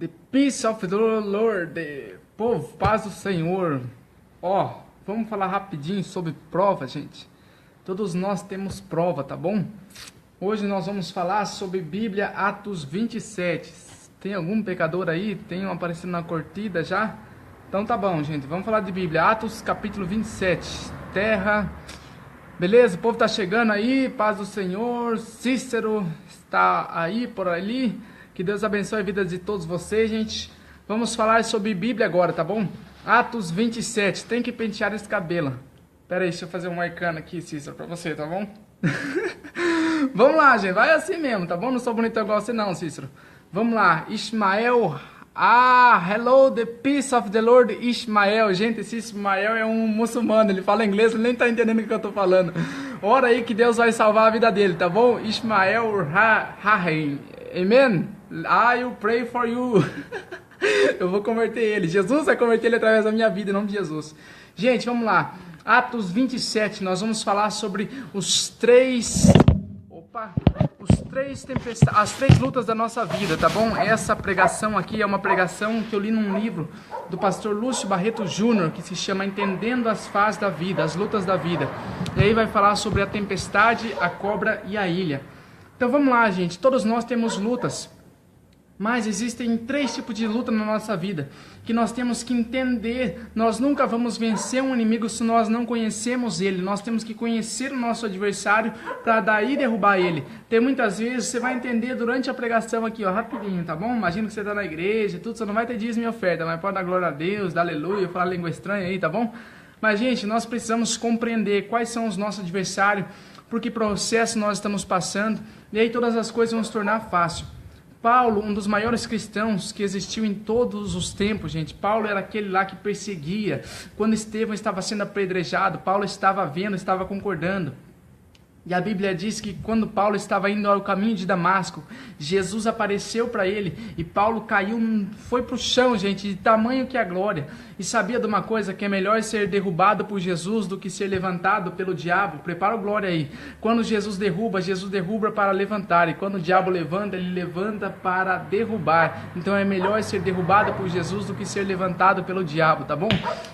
The peace of the Lord, povo, paz do Senhor. Vamos falar rapidinho sobre prova, gente. Todos nós temos prova, tá bom? Hoje nós vamos falar sobre Bíblia, Atos 27. Tem algum pecador aí? Tem um aparecendo na curtida já? Então tá bom, gente. Vamos falar de Bíblia, Atos capítulo 27. Terra. Beleza? O povo tá chegando aí, paz do Senhor. Cícero está aí, por ali. Que Deus abençoe a vida de todos vocês, gente. Vamos falar sobre Bíblia agora, tá bom? Atos 27. Tem que pentear esse cabelo. Pera aí, deixa eu fazer um arcano aqui, Cícero, pra você, tá bom? Vamos lá, gente. Vai assim mesmo, tá bom? Não sou bonito igual você não, Cícero. Vamos lá. Ismael. Hello, the peace of the Lord, Ismael. Gente, esse Ismael é um muçulmano. Ele fala inglês, ele nem tá entendendo o que eu tô falando. Ora aí que Deus vai salvar a vida dele, tá bom? Ismael Rahim. Amen? I will pray for you. Eu vou converter ele. Jesus vai converter ele através da minha vida, em nome de Jesus. Gente, vamos lá. Atos 27, nós vamos falar sobre as três lutas da nossa vida, tá bom? Essa pregação aqui é uma pregação que eu li num livro do pastor Lúcio Barreto Júnior, que se chama Entendendo as Fases da Vida, as Lutas da Vida. E aí vai falar sobre a tempestade, a cobra e a ilha. Então vamos lá, gente. Todos nós temos lutas. Mas existem 3 tipos de luta na nossa vida, que nós temos que entender. Nós nunca vamos vencer um inimigo se nós não conhecemos ele. Nós temos que conhecer o nosso adversário para daí derrubar ele. Tem muitas vezes, você vai entender durante a pregação aqui, rapidinho, tá bom? Imagina que você está na igreja, tudo, você não vai ter dízimo e oferta, mas pode dar glória a Deus, dar aleluia, falar língua estranha aí, tá bom? Mas, gente, nós precisamos compreender quais são os nossos adversários, por que processo nós estamos passando, e aí todas as coisas vão se tornar fácil. Paulo, um dos maiores cristãos que existiu em todos os tempos, gente. Paulo era aquele lá que perseguia. Quando Estevão estava sendo apedrejado, Paulo estava vendo, estava concordando. E a Bíblia diz que quando Paulo estava indo ao caminho de Damasco, Jesus apareceu para ele e Paulo caiu, foi para o chão, gente, de tamanho que a glória. E sabia de uma coisa, que é melhor ser derrubado por Jesus do que ser levantado pelo diabo? Prepara o glória aí. Quando Jesus derruba para levantar. E quando o diabo levanta, ele levanta para derrubar. Então é melhor ser derrubado por Jesus do que ser levantado pelo diabo, tá bom?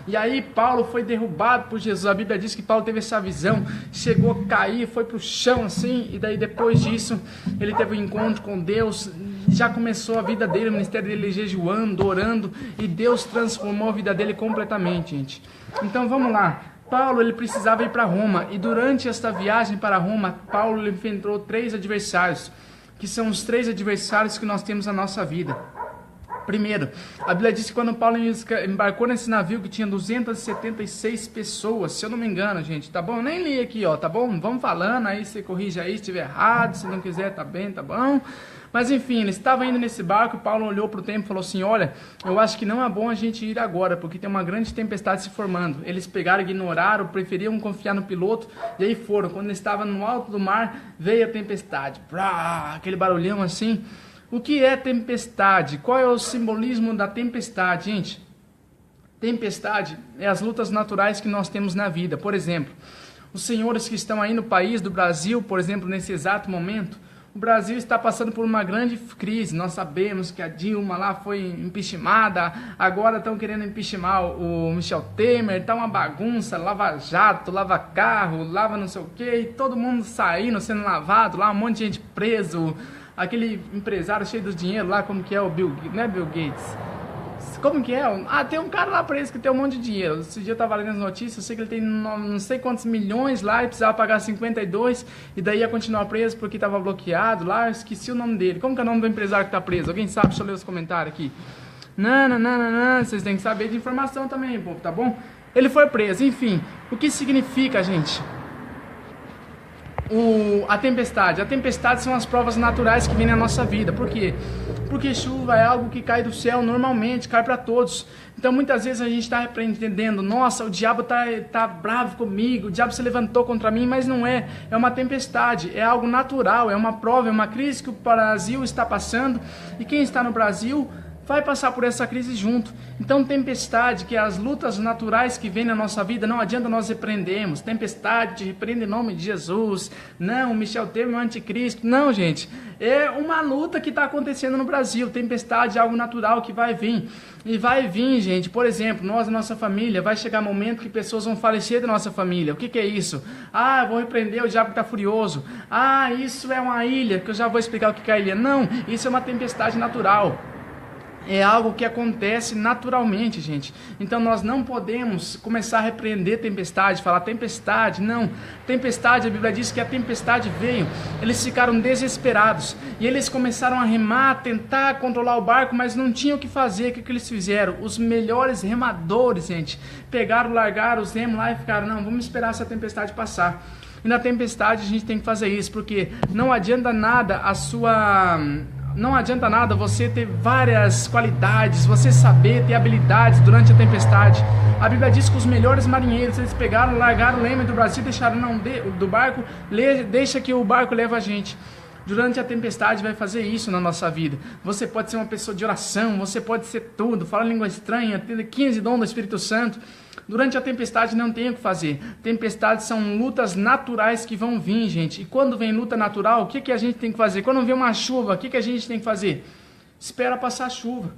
E aí Paulo foi derrubado por Jesus. A Bíblia diz que Paulo teve essa visão, chegou a cair, foi pro chão assim, e daí depois disso ele teve um encontro com Deus, já começou a vida dele, o ministério dele jejuando, orando, e Deus transformou a vida dele completamente, gente. Então vamos lá. Paulo, ele precisava ir para Roma, e durante esta viagem para Roma, Paulo ele enfrentou 3 adversários, que são os 3 adversários que nós temos na nossa vida. Primeiro, a Bíblia diz que quando Paulo embarcou nesse navio que tinha 276 pessoas, se eu não me engano, gente, tá bom? Eu nem li aqui, tá bom? Vamos falando, aí você corrige aí se estiver errado, se não quiser, tá bem, tá bom? Mas enfim, ele estava indo nesse barco e Paulo olhou para o tempo e falou assim, olha, eu acho que não é bom a gente ir agora, porque tem uma grande tempestade se formando. Eles pegaram, ignoraram, preferiam confiar no piloto, e aí foram. Quando ele estava no alto do mar, veio a tempestade, aquele barulhão assim. O que é tempestade? Qual é o simbolismo da tempestade, gente? Tempestade é as lutas naturais que nós temos na vida. Por exemplo, os senhores que estão aí no país do Brasil, por exemplo, nesse exato momento, o Brasil está passando por uma grande crise. Nós sabemos que a Dilma lá foi impeachmentada, agora estão querendo impeachmentar o Michel Temer, tá uma bagunça, lava jato, lava carro, lava não sei o que, e todo mundo saindo, sendo lavado, lá um monte de gente preso. Aquele empresário cheio de dinheiro lá, como que é o não é Bill Gates? Como que é? Tem um cara lá preso que tem um monte de dinheiro. Esse dia eu tava lendo as notícias, eu sei que ele tem não sei quantos milhões lá e precisava pagar 52 e daí ia continuar preso porque tava bloqueado lá, eu esqueci o nome dele. Como que é o nome do empresário que tá preso? Alguém sabe? Deixa eu ler os comentários aqui. Não, vocês têm que saber de informação também, povo, tá bom? Ele foi preso, enfim. O que significa, gente? A tempestade. A tempestade são as provas naturais que vêm na nossa vida. Por quê? Porque chuva é algo que cai do céu normalmente, cai para todos. Então muitas vezes a gente está repreendendo, nossa, o diabo tá bravo comigo, o diabo se levantou contra mim, mas não é. É uma tempestade, é algo natural, é uma prova, é uma crise que o Brasil está passando. E quem está no Brasil vai passar por essa crise junto. Então, tempestade, que é as lutas naturais que vêm na nossa vida, não adianta nós repreendermos. Tempestade, te repreende em nome de Jesus. Não, Michel Temer é o anticristo. Não, gente. É uma luta que está acontecendo no Brasil. Tempestade é algo natural que vai vir. E vai vir, gente. Por exemplo, nós, nossa família, vai chegar um momento que pessoas vão falecer da nossa família. O que é isso? Ah, eu vou repreender o diabo que está furioso. Ah, isso é uma ilha, que eu já vou explicar o que é a ilha. Não, isso é uma tempestade natural. É algo que acontece naturalmente, gente. Então nós não podemos começar a repreender tempestade, falar tempestade, não. Tempestade, a Bíblia diz que a tempestade veio, eles ficaram desesperados. E eles começaram a remar, tentar controlar o barco, mas não tinham o que fazer. O que eles fizeram? Os melhores remadores, gente, pegaram, largaram os remos lá e ficaram, não, vamos esperar essa tempestade passar. E na tempestade a gente tem que fazer isso, porque não adianta nada Não adianta nada você ter várias qualidades, você saber ter habilidades durante a tempestade. A Bíblia diz que os melhores marinheiros, eles pegaram, largaram o leme do Brasil, deixaram do barco, deixa que o barco leve a gente. Durante a tempestade vai fazer isso na nossa vida. Você pode ser uma pessoa de oração, você pode ser tudo, falar língua estranha, ter 15 dons do Espírito Santo. Durante a tempestade não tem o que fazer. Tempestades são lutas naturais que vão vir, gente. E quando vem luta natural, o que a gente tem que fazer? Quando vem uma chuva, o que a gente tem que fazer? Espera passar a chuva.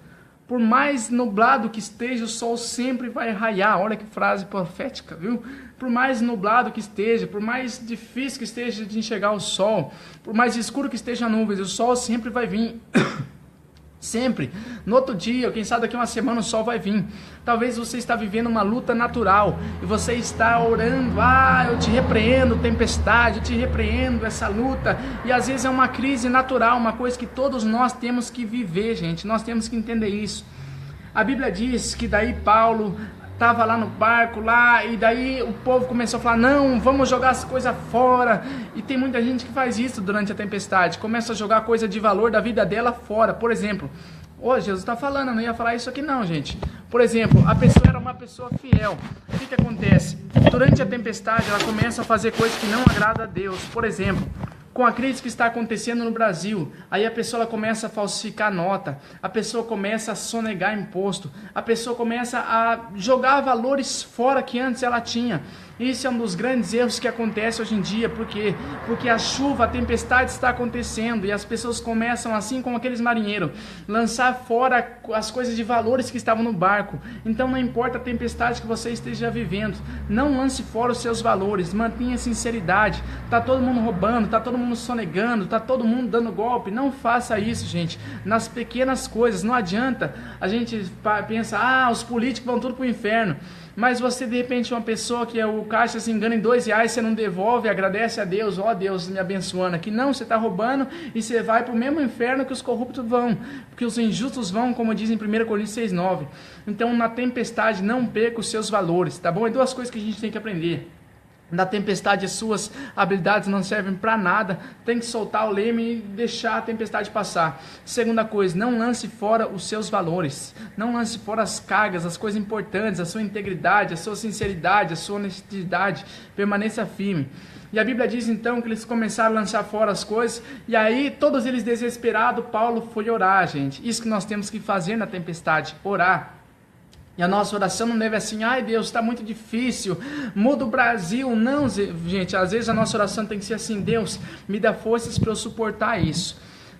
Por mais nublado que esteja, o sol sempre vai raiar. Olha que frase profética, viu? Por mais nublado que esteja, por mais difícil que esteja de enxergar o sol, por mais escuro que esteja a nuvem, o sol sempre vai vir. Sempre. No outro dia, quem sabe daqui a uma semana o sol vai vir. Talvez você está vivendo uma luta natural e você está orando, eu te repreendo tempestade, eu te repreendo essa luta. E às vezes é uma crise natural, uma coisa que todos nós temos que viver, gente. Nós temos que entender isso. A Bíblia diz que daí Paulo estava lá no barco, e daí o povo começou a falar, não, vamos jogar as coisas fora. E tem muita gente que faz isso durante a tempestade, começa a jogar coisa de valor da vida dela fora. Por exemplo, Jesus está falando, eu não ia falar isso aqui não, gente. Por exemplo, a pessoa era uma pessoa fiel. O que acontece? Durante a tempestade, ela começa a fazer coisas que não agradam a Deus. Por exemplo, com a crise que está acontecendo no Brasil, aí a pessoa começa a falsificar nota, a pessoa começa a sonegar imposto, a pessoa começa a jogar valores fora que antes ela tinha. Isso é um dos grandes erros que acontece hoje em dia. Por quê? Porque a chuva, a tempestade está acontecendo e as pessoas começam, assim como aqueles marinheiros, lançar fora as coisas de valores que estavam no barco. Então não importa a tempestade que você esteja vivendo, não lance fora os seus valores, mantenha sinceridade. Está todo mundo roubando, está todo mundo sonegando, está todo mundo dando golpe. Não faça isso, gente. Nas pequenas coisas, não adianta a gente pensar, os políticos vão tudo para o inferno. Mas você, de repente, uma pessoa que o caixa se engana em R$2, você não devolve, agradece a Deus, Deus me abençoando aqui. Não, você está roubando e você vai para o mesmo inferno que os corruptos vão, porque os injustos vão, como diz em 1 Coríntios 6,9. Então, na tempestade, não perca os seus valores, tá bom? É duas coisas que a gente tem que aprender. Na tempestade, as suas habilidades não servem para nada, tem que soltar o leme e deixar a tempestade passar. Segunda coisa, não lance fora os seus valores, não lance fora as cargas, as coisas importantes, a sua integridade, a sua sinceridade, a sua honestidade, permaneça firme. E a Bíblia diz então que eles começaram a lançar fora as coisas, e aí todos eles desesperados, Paulo foi orar, gente. Isso que nós temos que fazer na tempestade, orar. E a nossa oração não deve assim, Deus, está muito difícil, muda o Brasil. Não, gente, às vezes a nossa oração tem que ser assim, Deus, me dá forças para eu suportar isso.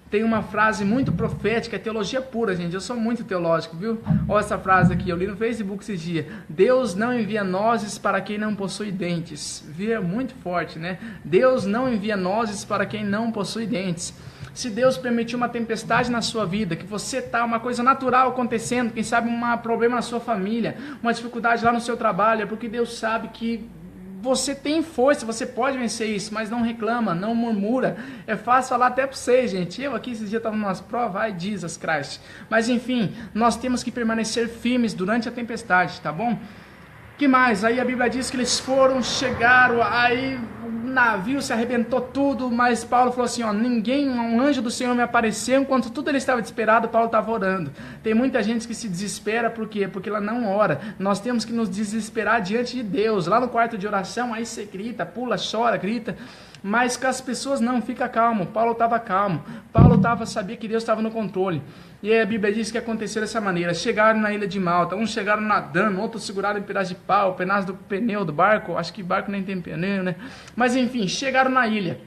Tem uma frase muito profética, é teologia pura, gente, eu sou muito teológico, viu? Olha essa frase aqui, eu li no Facebook esses dias, Deus não envia nozes para quem não possui dentes. Viu? É muito forte, né? Deus não envia nozes para quem não possui dentes. Se Deus permitiu uma tempestade na sua vida, que você está, uma coisa natural acontecendo, quem sabe um problema na sua família, uma dificuldade lá no seu trabalho, é porque Deus sabe que você tem força, você pode vencer isso, mas não reclama, não murmura. É fácil falar até para vocês, gente. Eu aqui esses dias estava numas provas, Jesus Christ. Mas enfim, nós temos que permanecer firmes durante a tempestade, tá bom? Que mais? Aí a Bíblia diz que eles chegaram, aí o navio se arrebentou tudo, mas Paulo falou assim, um anjo do Senhor me apareceu, enquanto tudo ele estava desesperado, Paulo estava orando. Tem muita gente que se desespera, por quê? Porque ela não ora. Nós temos que nos desesperar diante de Deus, lá no quarto de oração, aí você grita, pula, chora, grita, Mas com as pessoas não, fica calmo. Paulo estava calmo. Paulo sabia que Deus estava no controle. E aí a Bíblia diz que aconteceu dessa maneira. Chegaram na ilha de Malta, uns chegaram nadando, outros seguraram em pedaço de pau, pedaço do pneu do barco. Acho que barco nem tem pneu, né? Mas enfim, chegaram na ilha.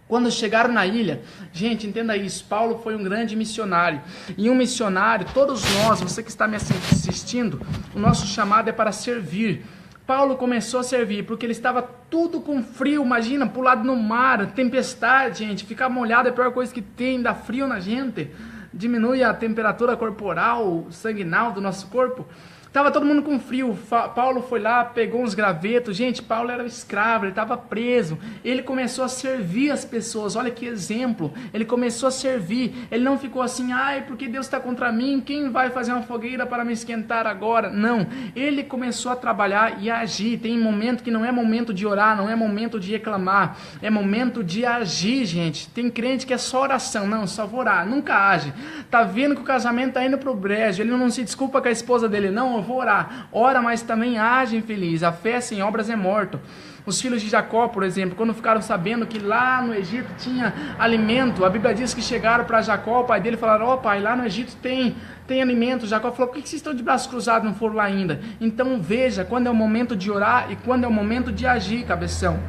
Quando chegaram na ilha, gente, entenda isso, Paulo foi um grande missionário. E um missionário, todos nós, você que está me assistindo, o nosso chamado é para servir. Paulo começou a servir porque ele estava tudo com frio, imagina, pulado no mar, tempestade, gente, ficar molhado é a pior coisa que tem, dá frio na gente, diminui a temperatura corporal, sanguinal do nosso corpo. Tava todo mundo com frio. Paulo foi lá, pegou uns gravetos. Gente, Paulo era escravo, ele estava preso. Ele começou a servir as pessoas. Olha que exemplo. Ele começou a servir. Ele não ficou assim, ai, porque Deus está contra mim, quem vai fazer uma fogueira para me esquentar agora? Não. Ele começou a trabalhar e a agir. Tem momento que não é momento de orar, não é momento de reclamar. É momento de agir, gente. Tem crente que é só oração. Não, só vou orar. Nunca age. Tá vendo que o casamento tá indo pro brejo. Ele não se desculpa com a esposa dele. Não, vou orar. Ora, mas também age infeliz. A fé sem obras é morto. Os filhos de Jacó, por exemplo, quando ficaram sabendo que lá no Egito tinha alimento, a Bíblia diz que chegaram para Jacó, o pai dele, e falaram, ó pai, lá no Egito tem alimento. Jacó falou, por que vocês estão de braços cruzados, não foram lá ainda? Então veja, quando é o momento de orar e quando é o momento de agir, cabeção.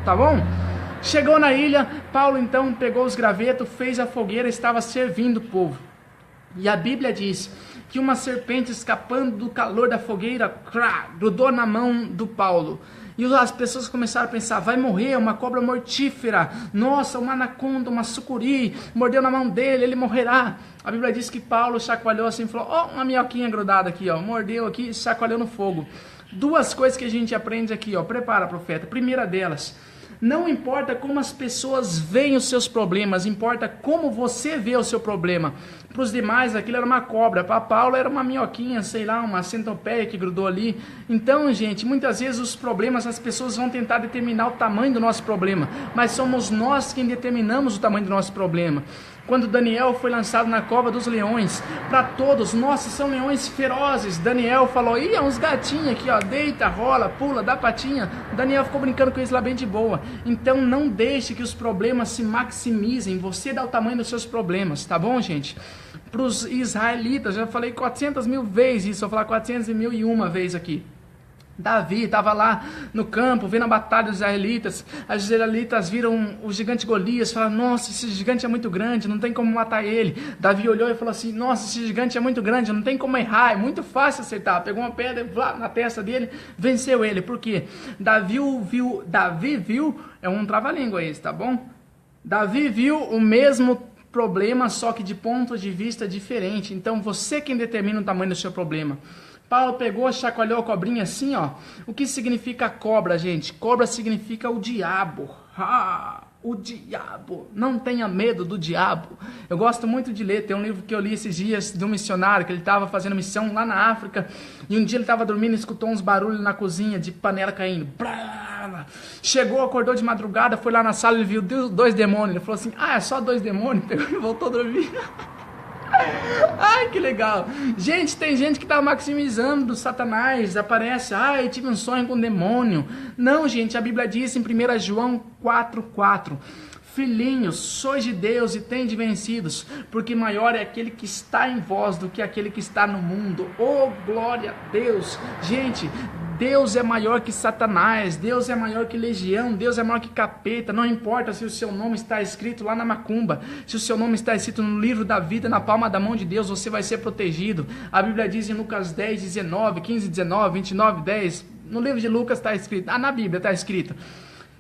Tá bom? Chegou na ilha, Paulo então pegou os gravetos, fez a fogueira, estava servindo o povo. E a Bíblia diz que uma serpente escapando do calor da fogueira, grudou na mão do Paulo. E as pessoas começaram a pensar, vai morrer, uma cobra mortífera, nossa, uma anaconda, uma sucuri, mordeu na mão dele, ele morrerá. A Bíblia diz que Paulo chacoalhou assim, falou, ó, uma minhoquinha grudada aqui, ó, mordeu aqui e chacoalhou no fogo. Duas coisas que a gente aprende aqui, ó, prepara, profeta. Primeira delas, não importa como as pessoas veem os seus problemas, importa como você vê o seu problema. Para os demais, aquilo era uma cobra. Para Paulo era uma minhoquinha, sei lá, uma centopeia que grudou ali. Então, gente, muitas vezes os problemas, as pessoas vão tentar determinar o tamanho do nosso problema. Mas somos nós quem determinamos o tamanho do nosso problema. Quando Daniel foi lançado na cova dos leões, para todos, nossa, são leões ferozes. Daniel falou, ih, é uns gatinhos aqui, ó, deita, rola, pula, dá patinha. Daniel ficou brincando com eles lá bem de boa. Então não deixe que os problemas se maximizem, você dá o tamanho dos seus problemas, tá bom, gente? Para os israelitas, já falei 400 mil vezes isso, vou falar 400.001 vezes aqui. Davi estava lá no campo, vendo a batalha dos israelitas. Os israelitas viram o gigante Golias, falaram, nossa, esse gigante é muito grande, não tem como matar ele. Davi olhou e falou assim, nossa, esse gigante é muito grande, não tem como errar, é muito fácil acertar. Pegou uma pedra na testa dele, venceu ele. Por quê? Davi viu, é um trava-língua esse, tá bom? Davi viu o mesmo problema, só que de ponto de vista diferente. Então você quem determina o tamanho do seu problema. Paulo pegou, chacoalhou a cobrinha assim, ó. O que significa cobra, gente? Cobra significa o diabo. O diabo. Não tenha medo do diabo. Eu gosto muito de ler. Tem um livro que eu li esses dias de um missionário, que ele estava fazendo missão lá na África. E um dia ele estava dormindo e escutou uns barulhos na cozinha de panela caindo. Chegou, acordou de madrugada, foi lá na sala, ele viu 2 demônios. Ele falou assim, é só 2 demônios. Pegou e voltou a dormir. Ai, que legal. Gente, tem gente que tá maximizando do Satanás. Aparece, eu tive um sonho com um demônio. Não, gente, a Bíblia diz em 1 João 4:4, filhinhos, sois de Deus e tende vencidos, porque maior é aquele que está em vós do que aquele que está no mundo. Oh, glória a Deus. Gente, Deus é maior que Satanás, Deus é maior que legião, Deus é maior que capeta. Não importa se o seu nome está escrito lá na macumba, se o seu nome está escrito no livro da vida, na palma da mão de Deus, você vai ser protegido. A Bíblia diz em Lucas 10, 19, 15, 19, 29, 10, no livro de Lucas está escrito, na Bíblia está escrito,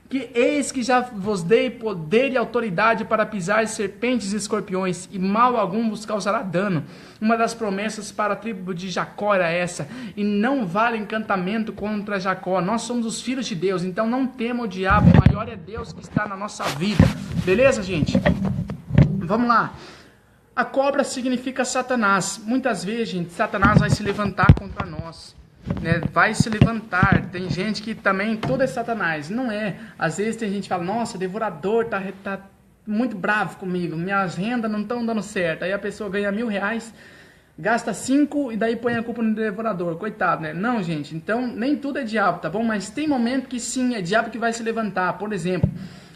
que eis que já vos dei poder e autoridade para pisar serpentes e escorpiões, e mal algum vos causará dano. Uma das promessas para a tribo de Jacó era essa, e não vale encantamento contra Jacó. Nós somos os filhos de Deus, então não tema o diabo, maior é Deus que está na nossa vida. Beleza, gente? Vamos lá. A cobra significa Satanás. Muitas vezes, gente, Satanás vai se levantar contra nós. Vai se levantar. Tem gente que também tudo é Satanás, não é. Às vezes tem gente que fala, nossa, devorador tá muito bravo comigo, minhas rendas não estão dando certo. Aí a pessoa ganha R$1.000, Gasta 5 e daí põe a culpa no devorador. Coitado, né? Não, gente. Então, nem tudo é diabo, tá bom? Mas tem momento que sim, é diabo que vai se levantar. Por exemplo,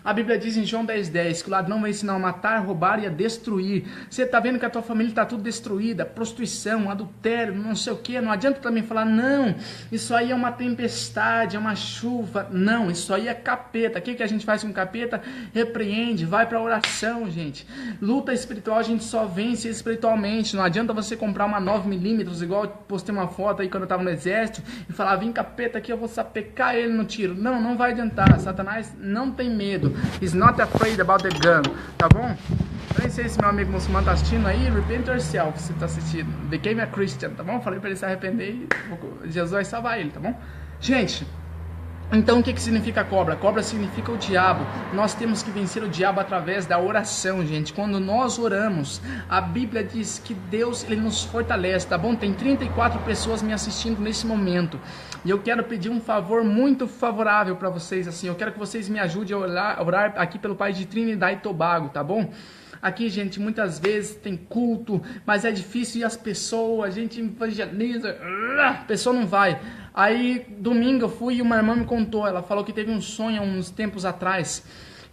a Bíblia diz em João 10:10 que o ladrão vai ensinar a matar, a roubar e a destruir. Você tá vendo que a tua família está tudo destruída, prostituição, adultério, não sei o que. Não adianta também falar, não, isso aí é uma tempestade, é uma chuva. Não, isso aí é capeta. O que a gente faz com capeta? Repreende, vai pra oração, gente. Luta espiritual a gente só vence espiritualmente. Não adianta você comprar uma 9mm, igual eu postei uma foto aí quando eu tava no exército, e falar, vem capeta aqui, eu vou sapecar ele no tiro. Não, não vai adiantar. Satanás não tem medo. He's not afraid about the gun, tá bom? Eu nem sei se meu amigo muçulmano tá assistindo aí, repent yourself, se tá assistindo. Became a Christian, tá bom? Falei pra ele se arrepender e Jesus vai salvar ele, tá bom? Gente, então o que significa cobra? Cobra significa o diabo. Nós temos que vencer o diabo através da oração, gente. Quando nós oramos, a Bíblia diz que Deus, Ele nos fortalece, tá bom? Tem 34 pessoas me assistindo nesse momento. E eu quero pedir um favor muito favorável para vocês, assim. Eu quero que vocês me ajudem a orar aqui pelo país de Trinidad e Tobago, tá bom? Aqui, gente, muitas vezes tem culto, mas é difícil e as pessoas, a gente evangeliza, a pessoa não vai. Aí, domingo eu fui e uma irmã me contou, ela falou que teve um sonho há uns tempos atrás,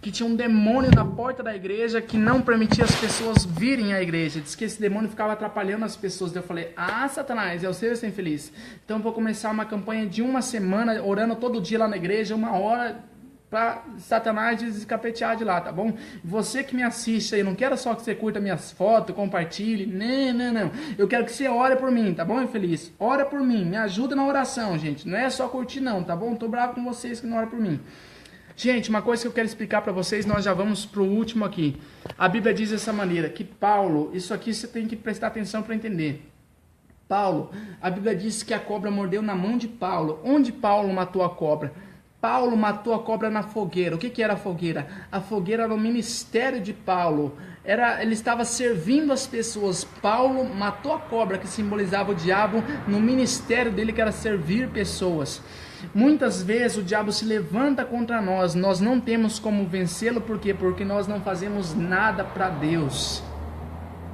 que tinha um demônio na porta da igreja que não permitia as pessoas virem à igreja. Diz que esse demônio ficava atrapalhando as pessoas. Eu falei, Satanás, eu sei que você é infeliz. Então eu vou começar uma campanha de uma semana, orando todo dia lá na igreja, 1 hora, para Satanás descapetear de lá, tá bom? Você que me assiste aí, não quero só que você curta minhas fotos, compartilhe, não. Eu quero que você ore por mim, tá bom, infeliz? Ora por mim, me ajuda na oração, gente. Não é só curtir não, tá bom? Tô bravo com vocês que não oram por mim. Gente, uma coisa que eu quero explicar para vocês, nós já vamos pro último aqui. A Bíblia diz dessa maneira, que Paulo, isso aqui você tem que prestar atenção para entender. Paulo, a Bíblia diz que a cobra mordeu na mão de Paulo. Onde Paulo matou a cobra? Paulo matou a cobra na fogueira. O que era a fogueira? A fogueira era o ministério de Paulo. Ele estava servindo as pessoas. Paulo matou a cobra, que simbolizava o diabo, no ministério dele, que era servir pessoas. Muitas vezes o diabo se levanta contra nós. Nós não temos como vencê-lo. Por quê? Porque nós não fazemos nada para Deus.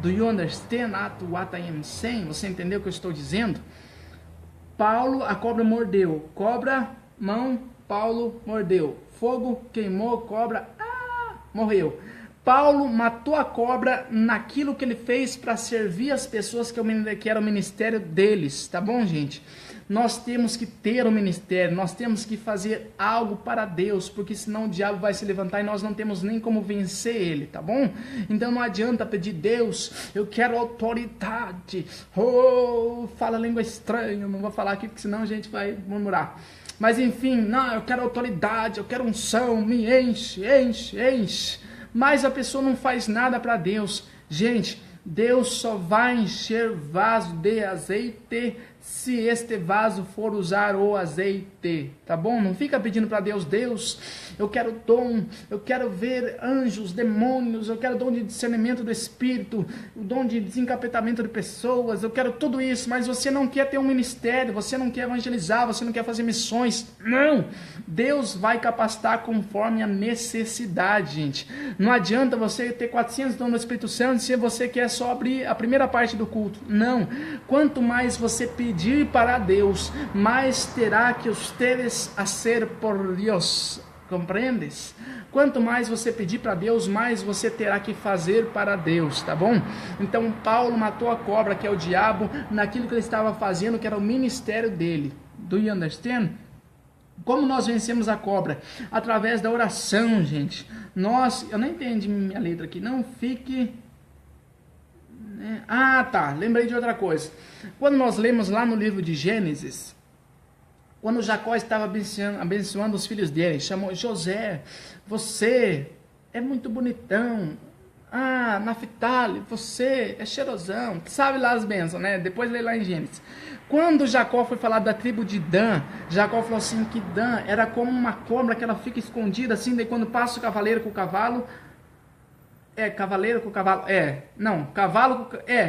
Do you understand what I am saying? Você entendeu o que eu estou dizendo? Paulo, a cobra mordeu. Cobra, mão, Paulo mordeu. Fogo, queimou, cobra, morreu. Paulo matou a cobra naquilo que ele fez para servir as pessoas que era o ministério deles, tá bom, gente? Nós temos que ter um ministério, nós temos que fazer algo para Deus, porque senão o diabo vai se levantar e nós não temos nem como vencer ele, tá bom? Então não adianta pedir, Deus, eu quero autoridade, fala língua estranha, não vou falar aqui porque senão a gente vai murmurar. Mas enfim, não, eu quero autoridade, eu quero unção, me enche. Mas a pessoa não faz nada para Deus. Gente, Deus só vai encher vaso de azeite se este vaso for usar o azeite, tá bom? Não fica pedindo para Deus, Deus, eu quero dom, eu quero ver anjos, demônios, eu quero dom de discernimento do Espírito, o dom de desencapetamento de pessoas, eu quero tudo isso, mas você não quer ter um ministério, você não quer evangelizar, você não quer fazer missões. Não! Deus vai capacitar conforme a necessidade, gente. Não adianta você ter 400 dons do Espírito Santo se você quer só abrir a primeira parte do culto. Não! Quanto mais você pedir para Deus, mais terá que ustedes hacer por Deus. Compreendes? Quanto mais você pedir para Deus, mais você terá que fazer para Deus, tá bom? Então Paulo matou a cobra, que é o diabo, naquilo que ele estava fazendo, que era o ministério dele. Do you understand? Como nós vencemos a cobra? Através da oração, gente. Eu não entendi minha letra aqui, não fique... lembrei de outra coisa. Quando nós lemos lá no livro de Gênesis, quando Jacó estava abençoando os filhos dele, chamou José, você é muito bonitão. Naphtali, você é cheirosão. Sabe lá as bênçãos, né? Depois lê lá em Gênesis. Quando Jacó foi falar da tribo de Dan, Jacó falou assim que Dan era como uma cobra que ela fica escondida assim, daí quando passa o cavaleiro com o cavalo... cavaleiro com cavalo.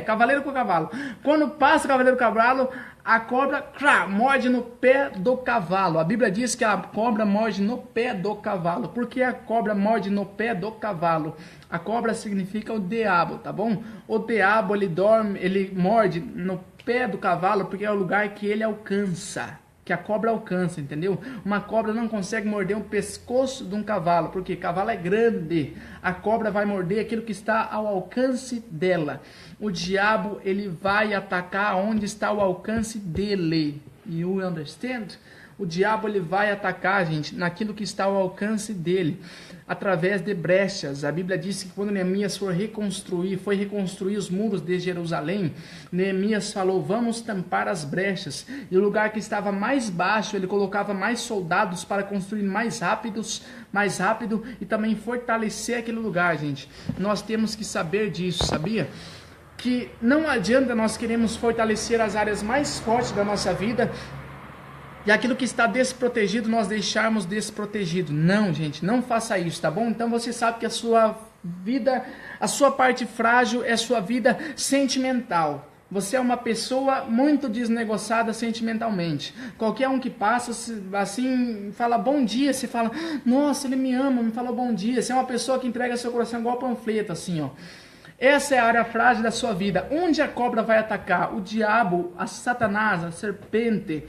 Cavaleiro com cavalo. Quando passa o cavaleiro com o cavalo, A cobra morde no pé do cavalo. A Bíblia diz que a cobra morde no pé do cavalo. Por que a cobra morde no pé do cavalo? A cobra significa o diabo, tá bom? O diabo, ele morde no pé do cavalo porque é o lugar que ele alcança. Que a cobra alcança, entendeu? Uma cobra não consegue morder o pescoço de um cavalo, porque cavalo é grande. A cobra vai morder aquilo que está ao alcance dela. O diabo, ele vai atacar onde está o alcance dele. You understand? O diabo, ele vai atacar, gente, naquilo que está ao alcance dele, através de brechas. A Bíblia diz que quando Neemias foi reconstruir os muros de Jerusalém, Neemias falou, vamos tampar as brechas. E o lugar que estava mais baixo, ele colocava mais soldados para construir mais rápido, e também fortalecer aquele lugar, gente. Nós temos que saber disso, sabia? Que não adianta nós queremos fortalecer as áreas mais fortes da nossa vida e aquilo que está desprotegido nós deixarmos desprotegido. Não, gente, não faça isso, tá bom? Então você sabe que a sua vida, a sua parte frágil é a sua vida sentimental. Você é uma pessoa muito desnegociada sentimentalmente. Qualquer um que passa, assim, fala bom dia, você fala, nossa, ele me ama, me falou bom dia. Você é uma pessoa que entrega seu coração igual panfleto, assim, ó. Essa é a área frágil da sua vida. Onde a cobra vai atacar? O diabo, a Satanás, a serpente,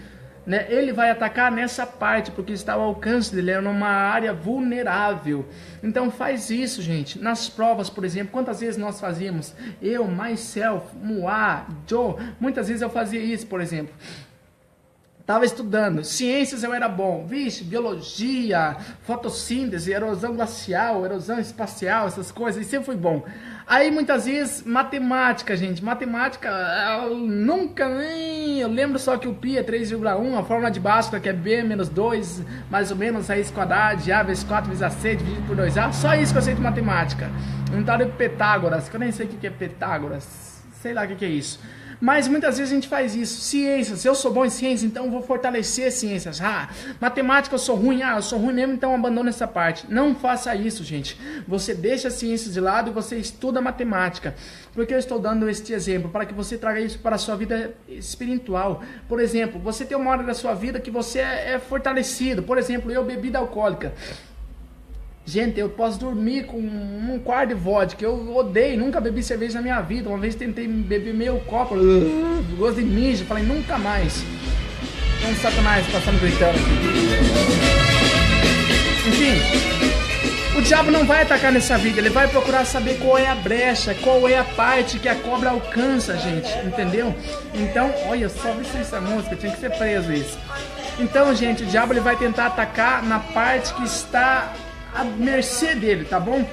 né? Ele vai atacar nessa parte, porque está ao alcance dele, é numa área vulnerável. Então faz isso, gente. Nas provas, por exemplo, quantas vezes nós fazíamos? Eu, myself, Moá, Joe, muitas vezes eu fazia isso, por exemplo. Estava estudando, ciências eu era bom, vixe, biologia, fotossíntese, erosão glacial, erosão espacial, essas coisas, e sempre fui bom. Aí muitas vezes, matemática, gente, matemática, eu nunca nem, eu lembro só que o π é 3,1, a fórmula de Bhaskara que é B menos 2, mais ou menos, raiz quadrada de A vezes 4 vezes AC dividido por 2A, só isso que eu sei de matemática. Não tá de Pitágoras, que eu nem sei o que é Pitágoras, sei lá o que é isso. Mas muitas vezes a gente faz isso. Ciências, eu sou bom em ciências, então eu vou fortalecer ciências. Matemática eu sou ruim, eu sou ruim mesmo, então abandono essa parte. Não faça isso, gente. Você deixa as ciências de lado e você estuda matemática. Porque eu estou dando este exemplo, para que você traga isso para a sua vida espiritual. Por exemplo, você tem uma hora da sua vida que você é fortalecido. Por exemplo, eu bebida alcoólica. Gente, eu posso dormir com um quarto de vodka. Eu odeio, nunca bebi cerveja na minha vida. Uma vez tentei beber meio copo, gosto de mijo. Falei, nunca mais. Tem um Satanás passando gritando aqui. Enfim, o diabo não vai atacar nessa vida. Ele vai procurar saber qual é a brecha, qual é a parte que a cobra alcança, gente. Entendeu? Então, olha só, vê se essa música, tinha que ser preso isso. Então, gente, o diabo ele vai tentar atacar na parte que está à mercê dele, tá bom?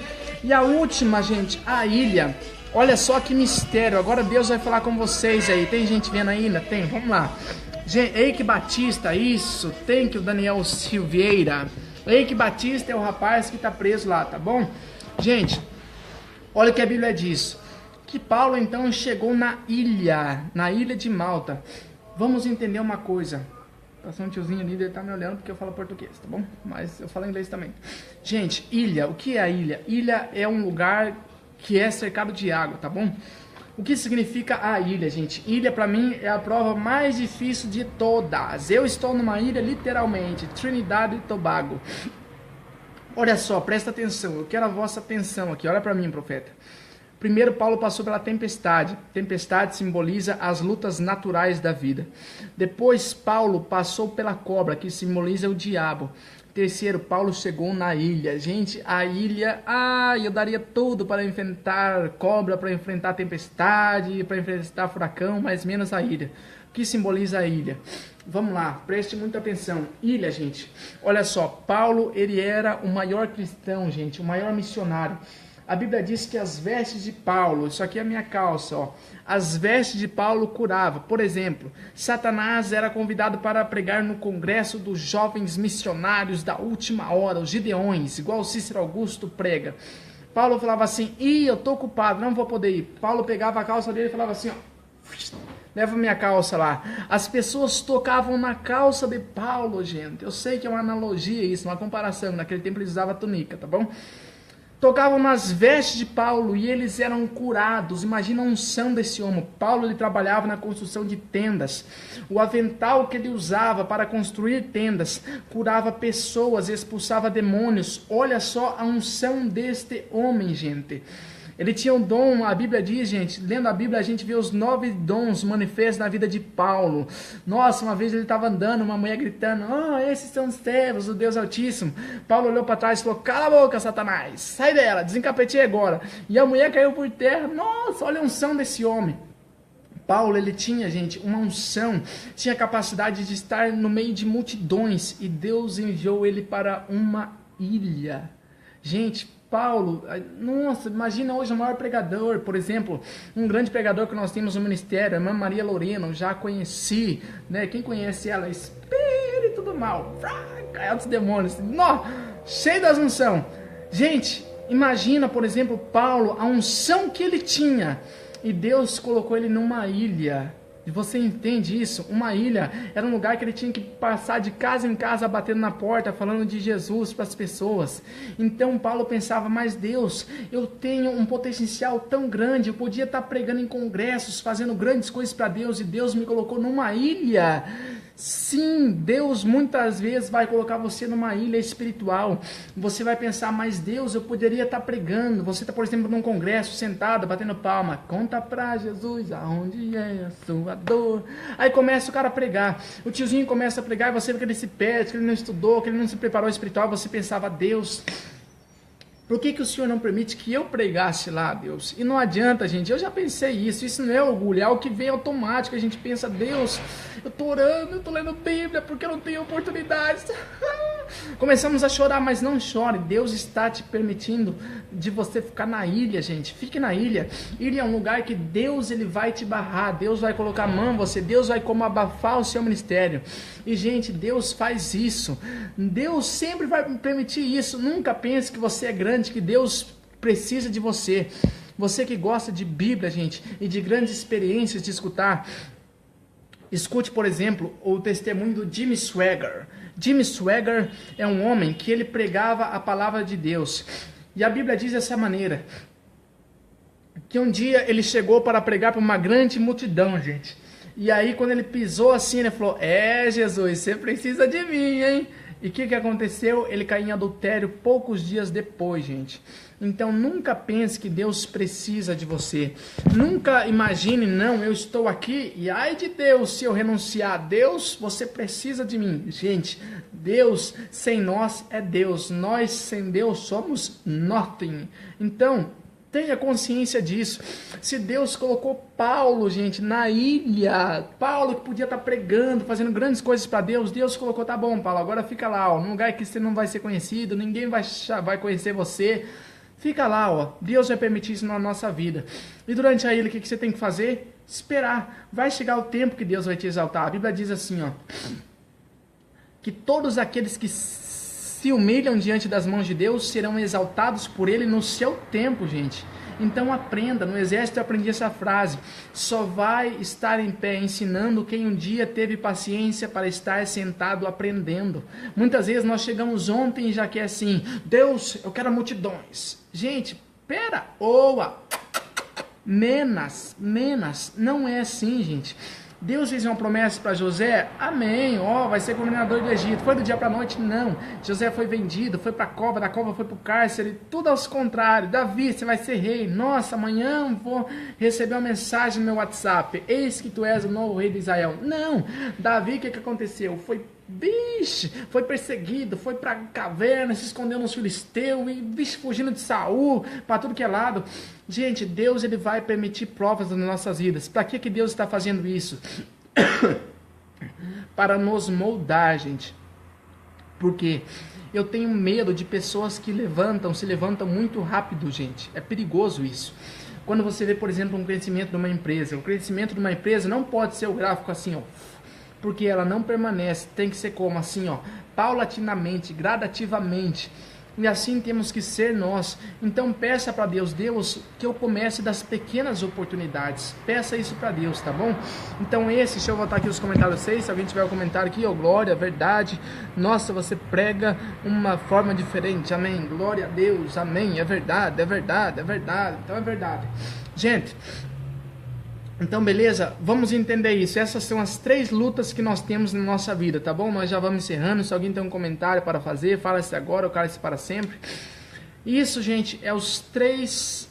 E a última, gente, a ilha. Olha só que mistério. Agora Deus vai falar com vocês aí. Tem gente vendo ainda? Tem, vamos lá. Eike Batista, isso. Tem que o Daniel Silveira. Eike Batista é o rapaz que tá preso lá, tá bom? Gente, olha o que a Bíblia diz. Que Paulo então chegou na ilha de Malta. Vamos entender uma coisa. Passou um tiozinho ali, ele tá me olhando porque eu falo português, tá bom? Mas eu falo inglês também. Gente, ilha, o que é a ilha? Ilha é um lugar que é cercado de água, tá bom? O que significa a ilha, gente? Ilha pra mim é a prova mais difícil de todas. Eu estou numa ilha literalmente, Trinidad e Tobago. Olha só, presta atenção, eu quero a vossa atenção aqui, olha pra mim, profeta. Primeiro, Paulo passou pela tempestade. Tempestade simboliza as lutas naturais da vida. Depois, Paulo passou pela cobra, que simboliza o diabo. Terceiro, Paulo chegou na ilha. Gente, a ilha... eu daria tudo para enfrentar cobra, para enfrentar tempestade, para enfrentar furacão, mas menos a ilha. O que simboliza a ilha? Vamos lá, preste muita atenção. Ilha, gente. Olha só, Paulo, ele era o maior cristão, gente, o maior missionário. A Bíblia diz que as vestes de Paulo, isso aqui é a minha calça, ó. As vestes de Paulo curava. Por exemplo, Satanás era convidado para pregar no congresso dos jovens missionários da última hora, os Gideões, igual Cícero Augusto prega. Paulo falava assim, eu tô ocupado, não vou poder ir. Paulo pegava a calça dele e falava assim, ó, leva minha calça lá. As pessoas tocavam na calça de Paulo, gente. Eu sei que é uma analogia isso, uma comparação. Naquele tempo eles usavam túnica, tá bom? tocavam nas vestes de Paulo e eles eram curados. Imagina a unção desse homem. Paulo, ele trabalhava na construção de tendas. O avental que ele usava para construir tendas curava pessoas, expulsava demônios. Olha só a unção deste homem, gente. Ele tinha um dom, a Bíblia diz, gente, lendo a Bíblia a gente vê os 9 dons manifestos na vida de Paulo. Nossa, uma vez ele estava andando, uma mulher gritando, esses são os servos do Deus Altíssimo. Paulo olhou para trás e falou, cala a boca, Satanás, sai dela, desencapetei agora. E a mulher caiu por terra. Nossa, olha a unção desse homem. Paulo, ele tinha, gente, uma unção, tinha capacidade de estar no meio de multidões e Deus enviou ele para uma ilha. Gente, Paulo, nossa, imagina hoje o maior pregador, por exemplo, um grande pregador que nós temos no ministério, a irmã Maria Lorena, já conheci, né? Quem conhece ela? Espírito do mal, cai dos demônios, cheio das unção. Gente, imagina, por exemplo, Paulo, a unção que ele tinha, e Deus colocou ele numa ilha. E você entende isso? Uma ilha era um lugar que ele tinha que passar de casa em casa, batendo na porta, falando de Jesus para as pessoas. Então Paulo pensava, mas Deus, eu tenho um potencial tão grande, eu podia estar pregando em congressos, fazendo grandes coisas para Deus, e Deus me colocou numa ilha. Sim, Deus muitas vezes vai colocar você numa ilha espiritual. Você vai pensar, mas Deus, eu poderia estar pregando. Você está, por exemplo, num congresso, sentado, batendo palma. Conta pra Jesus aonde é a sua dor. Aí começa o cara a pregar. O tiozinho começa a pregar e você vê que ele se perde, que ele não estudou, que ele não se preparou espiritual. Você pensava, Deus, por que o Senhor não permite que eu pregasse lá, Deus? E não adianta, gente, eu já pensei isso não é orgulho, é algo que vem automático, a gente pensa, Deus, eu estou orando, eu estou lendo Bíblia, porque eu não tenho oportunidades. Começamos a chorar, mas não chore, Deus está te permitindo de você ficar na ilha, gente, fique na ilha. Ilha é um lugar que Deus, ele vai te barrar, Deus vai colocar a mão em você, Deus vai como abafar o seu ministério. E, gente, Deus faz isso, Deus sempre vai permitir isso. Nunca pense que você é grande, que Deus precisa de você. Você que gosta de Bíblia, gente, e de grandes experiências de escutar, escute, por exemplo, o testemunho do Jimmy Swaggart. Jimmy Swaggart é um homem que ele pregava a palavra de Deus. E a Bíblia diz dessa maneira, que um dia ele chegou para pregar para uma grande multidão, gente. E aí quando ele pisou assim, ele falou, Jesus, você precisa de mim, hein? E o que aconteceu? Ele caiu em adultério poucos dias depois, gente. Então nunca pense que Deus precisa de você. Nunca imagine, não, eu estou aqui e ai de Deus se eu renunciar. Deus, você precisa de mim. Gente, Deus sem nós é Deus. Nós sem Deus somos nothing. Então, tenha consciência disso. Se Deus colocou Paulo, gente, na ilha, Paulo que podia estar pregando, fazendo grandes coisas para Deus, Deus colocou, tá bom, Paulo, agora fica lá, num lugar que você não vai ser conhecido, ninguém vai conhecer você, fica lá, Deus vai permitir isso na nossa vida. E durante a ilha, o que você tem que fazer? Esperar. Vai chegar o tempo que Deus vai te exaltar. A Bíblia diz assim, que todos aqueles que se humilham diante das mãos de Deus serão exaltados por Ele no seu tempo, gente. Então aprenda, no exército eu aprendi essa frase, só vai estar em pé ensinando quem um dia teve paciência para estar sentado aprendendo. Muitas vezes nós chegamos ontem e já quer assim, Deus, eu quero multidões. Gente, pera, menos, não é assim, gente. Deus fez uma promessa para José, amém, vai ser governador do Egito, foi do dia para a noite? Não, José foi vendido, foi para a cova, da cova foi para o cárcere, tudo aos contrários. Davi, você vai ser rei, nossa, amanhã vou receber uma mensagem no meu WhatsApp, eis que tu és o novo rei de Israel. Não, Davi, o que aconteceu? Foi perseguido, foi para a caverna, se escondeu nos filisteus, e fugindo de Saul, para tudo que é lado. Gente, Deus, ele vai permitir provas nas nossas vidas. Para que Deus está fazendo isso? Para nos moldar, gente. Porque eu tenho medo de pessoas que se levantam muito rápido, gente. É perigoso isso. Quando você vê, por exemplo, um crescimento de uma empresa, o crescimento de uma empresa não pode ser o gráfico assim, porque ela não permanece, tem que ser como assim, paulatinamente, gradativamente. E assim temos que ser nós. Então peça para Deus, Deus, que eu comece das pequenas oportunidades. Peça isso para Deus, tá bom? Então deixa eu voltar aqui os comentários 6, se alguém tiver um comentário aqui, glória, verdade. Nossa, você prega uma forma diferente, amém. Glória a Deus, amém. É verdade, é verdade, é verdade. Então é verdade. Gente, então beleza, vamos entender isso. Essas são as 3 lutas que nós temos na nossa vida, tá bom? Nós já vamos encerrando. Se alguém tem um comentário para fazer, fala-se agora ou cala-se para sempre. Isso, gente, é as 3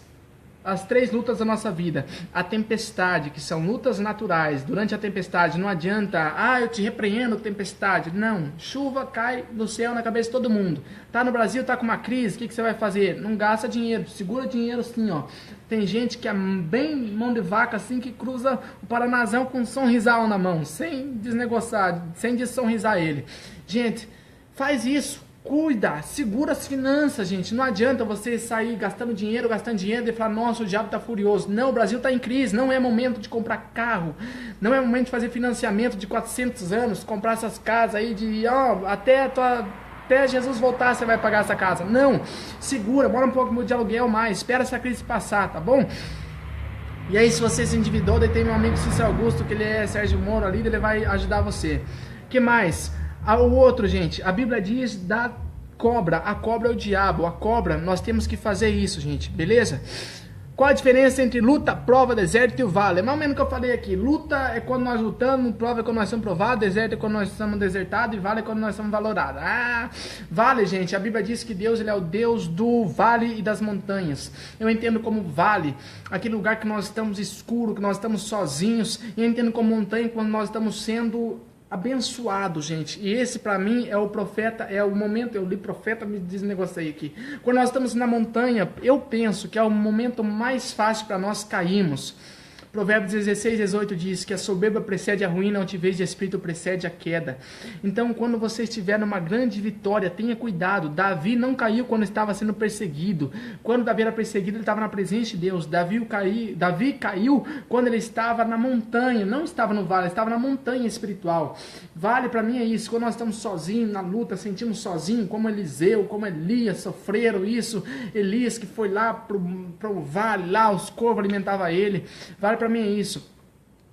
lutas da nossa vida. A tempestade, que são lutas naturais. Durante a tempestade não adianta, eu te repreendo, tempestade. Não, chuva cai do céu na cabeça de todo mundo. Tá no Brasil, tá com uma crise, o que você vai fazer? Não gasta dinheiro, segura dinheiro assim, ó. Tem gente que é bem mão de vaca assim, que cruza o Paranazão com um sorrisal na mão, sem desnegociar, sem dessorrisar ele. Gente, faz isso. Cuida, segura as finanças, gente. Não adianta você sair gastando dinheiro e falar, nossa, o diabo tá furioso. Não, o Brasil tá em crise, não é momento de comprar carro, não é momento de fazer financiamento de 400 anos, comprar essas casas aí de, até Jesus voltar você vai pagar essa casa. Não, segura, bora um pouco de aluguel mais, espera essa crise passar, tá bom? E aí, se você se endividou, daí tem meu amigo Cícero Augusto, que ele é Sérgio Moro ali, ele vai ajudar você. Que mais? O outro, gente, a Bíblia diz da cobra. A cobra é o diabo. A cobra, nós temos que fazer isso, gente, beleza? Qual a diferença entre luta, prova, deserto e o vale? É mais ou menos o que eu falei aqui. Luta é quando nós lutamos, prova é quando nós somos provados, deserto é quando nós somos desertados e vale é quando nós somos valorados. Vale, gente, a Bíblia diz que Deus, ele é o Deus do vale e das montanhas. Eu entendo como vale, aquele lugar que nós estamos escuro, que nós estamos sozinhos. E eu entendo como montanha quando nós estamos sendo abençoado, gente. E esse para mim é o profeta, é o momento, eu li profeta, me desnegociei aqui. Quando nós estamos na montanha, eu penso que é o momento mais fácil para nós cairmos. Provérbios 16, 18 diz que a soberba precede a ruína, a altivez de espírito precede a queda. Então, quando você estiver numa grande vitória, tenha cuidado. Davi não caiu quando estava sendo perseguido. Quando Davi era perseguido, ele estava na presença de Deus. Davi caiu quando ele estava na montanha, não estava no vale, estava na montanha espiritual. Vale para mim é isso, quando nós estamos sozinhos na luta, sentimos sozinhos, como Eliseu, como Elias sofreram isso. Elias que foi lá pro vale, lá os corvos alimentavam ele. Vale para mim é isso.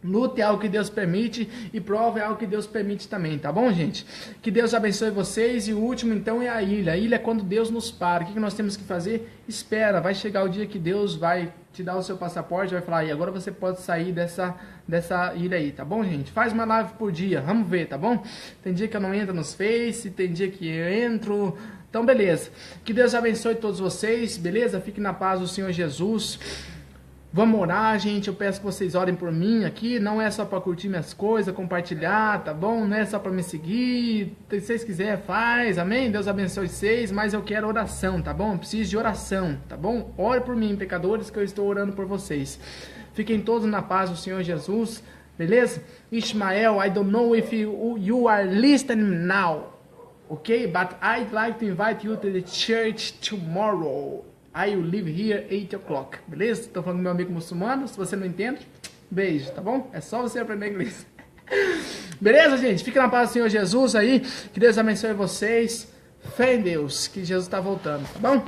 Luta é algo que Deus permite e prova é algo que Deus permite também, tá bom, gente? Que Deus abençoe vocês. E o último então é a ilha. A ilha é quando Deus nos para. O que nós temos que fazer? Espera, vai chegar o dia que Deus vai te dar o seu passaporte, vai falar, e agora você pode sair dessa ilha aí, tá bom, gente? Faz uma live por dia, vamos ver, tá bom? Tem dia que eu não entro nos Face, tem dia que eu entro. Então beleza, que Deus abençoe todos vocês, beleza? Fique na paz do Senhor Jesus. Vamos orar, gente. Eu peço que vocês orem por mim aqui. Não é só para curtir minhas coisas, compartilhar, tá bom? Não é só para me seguir. Se vocês quiserem, faz. Amém? Deus abençoe vocês. Mas eu quero oração, tá bom? Eu preciso de oração, tá bom? Ore por mim, pecadores, que eu estou orando por vocês. Fiquem todos na paz do Senhor Jesus. Beleza? Ishmael, I don't know if you are listening now. Okay? But I'd like to invite you to the church tomorrow. I will leave here 8 o'clock. Beleza? Estou falando com meu amigo muçulmano. Se você não entende, beijo, tá bom? É só você aprender inglês. Beleza, gente? Fica na paz do Senhor Jesus aí. Que Deus abençoe vocês. Fé em Deus, que Jesus está voltando, tá bom?